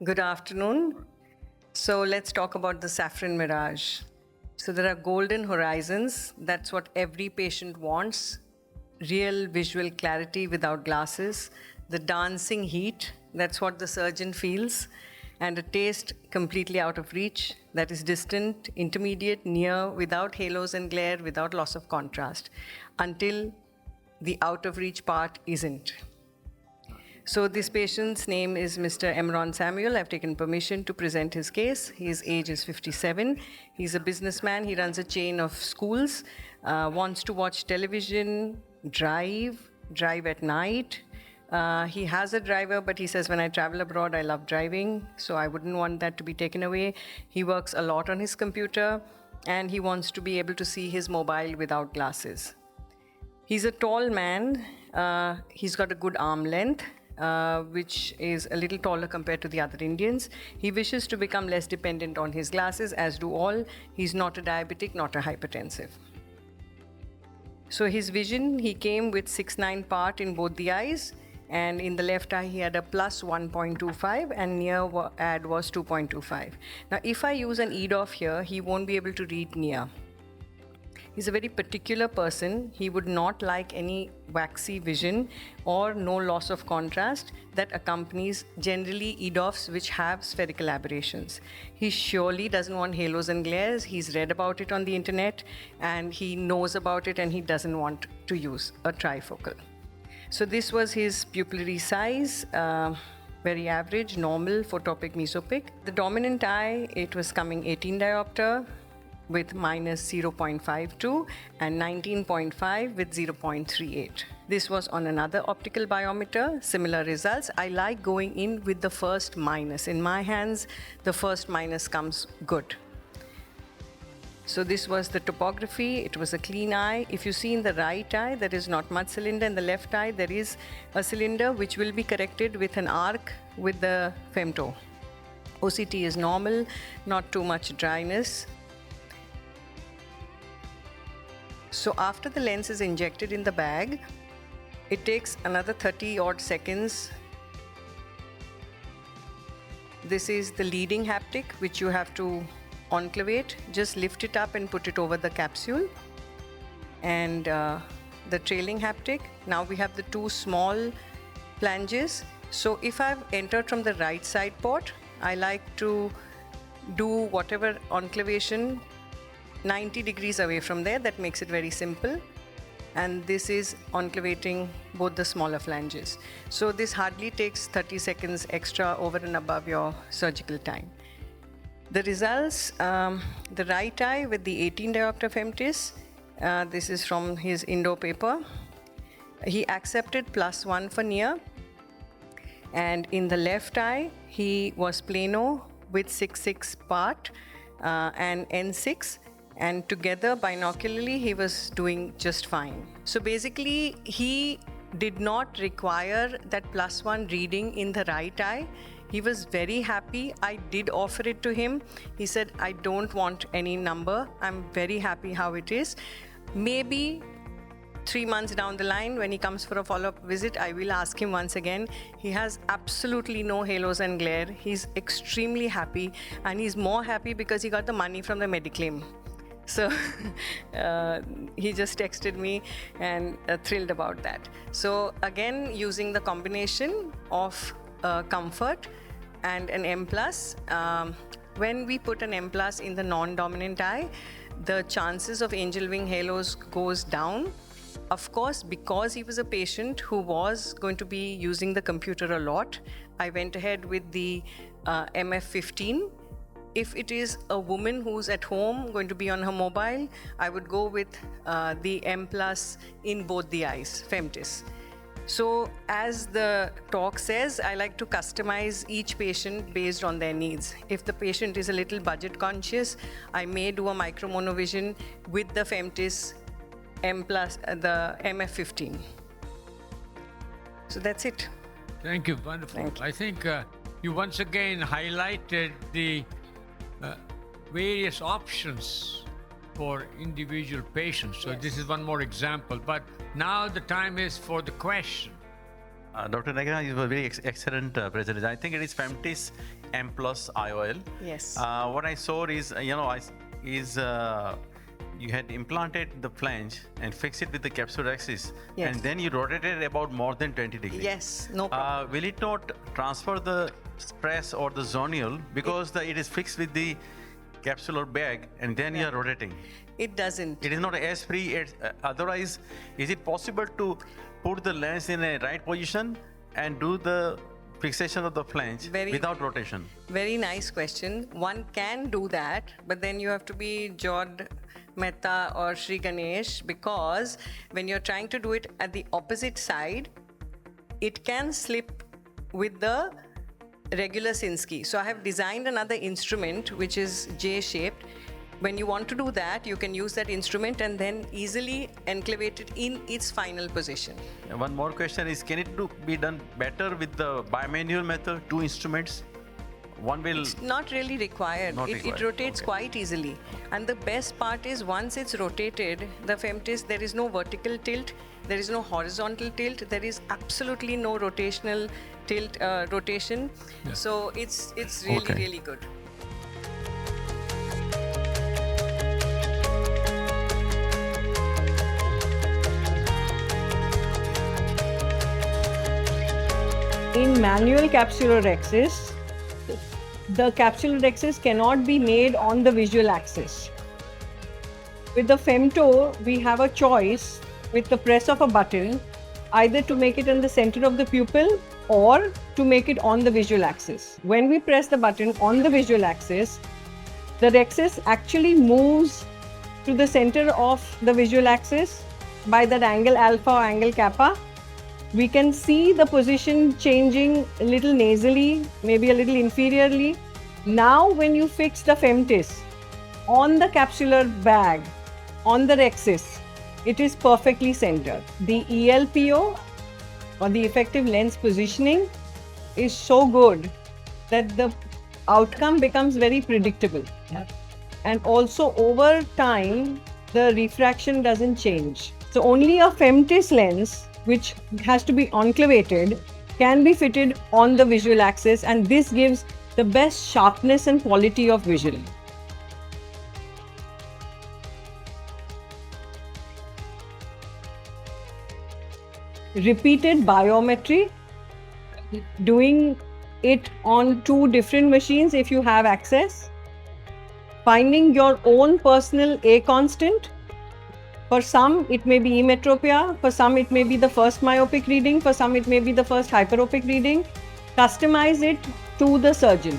Good afternoon. So let's talk about the Saffron Mirage. So there are golden horizons. That's what every patient wants. Real visual clarity without glasses. The dancing heat. That's what the surgeon feels. And a taste completely out of reach. That is distant, intermediate, near, without halos and glare, without loss of contrast. Until the out of reach part isn't. So this patient's name is Mr. Emron Samuel. I've taken permission to present his case. His age is 57. He's a businessman. He runs a chain of schools, wants to watch television, drive at night. He has a driver, but he says, when I travel abroad, I love driving, so I wouldn't want that to be taken away. He works a lot on his computer, and he wants to be able to see his mobile without glasses. He's a tall man. He's got a good arm length. Which is a little taller compared to the other Indians. He wishes to become less dependent on his glasses, as do all. He's not a diabetic, not a hypertensive. So his vision, he came with 6/9 part in both the eyes, and in the left eye he had a plus 1.25 and near add was 2.25. Now if I use an EDOF here, he won't be able to read near. He's a very particular person. He would not like any waxy vision or no loss of contrast that accompanies generally EDOFs which have spherical aberrations. He surely doesn't want halos and glares. He's read about it on the internet and he knows about it, and he doesn't want to use a trifocal. So this was his pupillary size. Very average, normal, photopic, mesopic. The dominant eye, it was coming 18 diopter with minus 0.52 and 19.5 with 0.38. This was on another optical biometer, similar results. I like going in with the first minus. In my hands, the first minus comes good. So this was the topography. It was a clean eye. If you see in the right eye, there is not much cylinder. In the left eye, there is a cylinder which will be corrected with an arc with the femto. OCT is normal, not too much dryness. So after the lens is injected in the bag, it takes another 30 odd seconds. This is the leading haptic, which you have to enclavate. Just lift it up and put it over the capsule. And the trailing haptic. Now we have the two small flanges. So if I've entered from the right side port, I like to do whatever enclavation 90 degrees away from there. That makes it very simple. And this is enclavating both the smaller flanges. So this hardly takes 30 seconds extra over and above your surgical time. The results, the right eye with the 18 diopter FEMTIS, this is from his Indo paper. He accepted +1 for near. And in the left eye, he was plano with 6/6 part and N6. And together, binocularly, he was doing just fine. So basically, he did not require that +1 reading in the right eye. He was very happy. I did offer it to him. He said, I don't want any number. I'm very happy how it is. Maybe 3 months down the line, when he comes for a follow-up visit, I will ask him once again. He has absolutely no halos and glare. He's extremely happy, and he's more happy because he got the money from the Mediclaim. So he just texted me and thrilled about that. So again, using the combination of comfort and an M+, when we put an M+ in the non-dominant eye, the chances of angel wing halos goes down. Of course, because he was a patient who was going to be using the computer a lot, I went ahead with the MF15. If it is a woman who's at home going to be on her mobile, I would go with the M+ in both the eyes, FEMTIS. So as the talk says, I like to customize each patient based on their needs. If the patient is a little budget conscious, I may do a micro monovision with the FEMTIS M+, the MF15. So that's it. Thank you, wonderful. Thank you. I think you once again highlighted the various options for individual patients. So Yes. this is one more example. But now the time is for the question. Dr. Neha, you were very excellent presentation. I think it is FEMTIS M plus IOL. Yes. What I saw is, you had implanted the flange and fixed it with the capsular axis, Yes. and then you rotated about more than 20 degrees. Yes, no problem. Will it not transfer the stress or the zonule because it is fixed with the capsular bag and then you are rotating? It doesn't. It is not as free. Otherwise, is it possible to put the lens in a right position and do the fixation of the flange without rotation? Very nice question. One can do that, but then you have to be Jod Mehta or Sri Ganesh, because when you're trying to do it at the opposite side, it can slip with the regular Sinsky. So I have designed another instrument which is J-shaped. When you want to do that, you can use that instrument and then easily enclavate it in its final position. One more question is, can it be done better with the bimanual method, 2 instruments? One will... It's not really required. It rotates quite easily. And the best part is, once it's rotated, the FEMTIS, there is no vertical tilt, there is no horizontal tilt, there is absolutely no rotational rotation. Yeah. So it's really, really good. In manual capsular axis, the capsular axis cannot be made on the visual axis. With the femto, we have a choice with the press of a button, either to make it in the center of the pupil or to make it on the visual axis. When we press the button on the visual axis, the axis actually moves to the center of the visual axis by that angle alpha or angle kappa. We can see the position changing a little nasally, maybe a little inferiorly. Now when you fix the FEMTIS on the capsular bag, on the axis, it is perfectly centered. The ELPO, or the effective lens positioning, is so good that the outcome becomes very predictable. Yeah. And also over time, the refraction doesn't change. So only a FEMTIS lens, which has to be enclavated, can be fitted on the visual axis, and this gives the best sharpness and quality of vision. Repeated biometry, doing it on 2 different machines if you have access, finding your own personal A constant. For some, it may be emetropia, for some it may be the first myopic reading, for some it may be the first hyperopic reading. Customize it to the surgeon.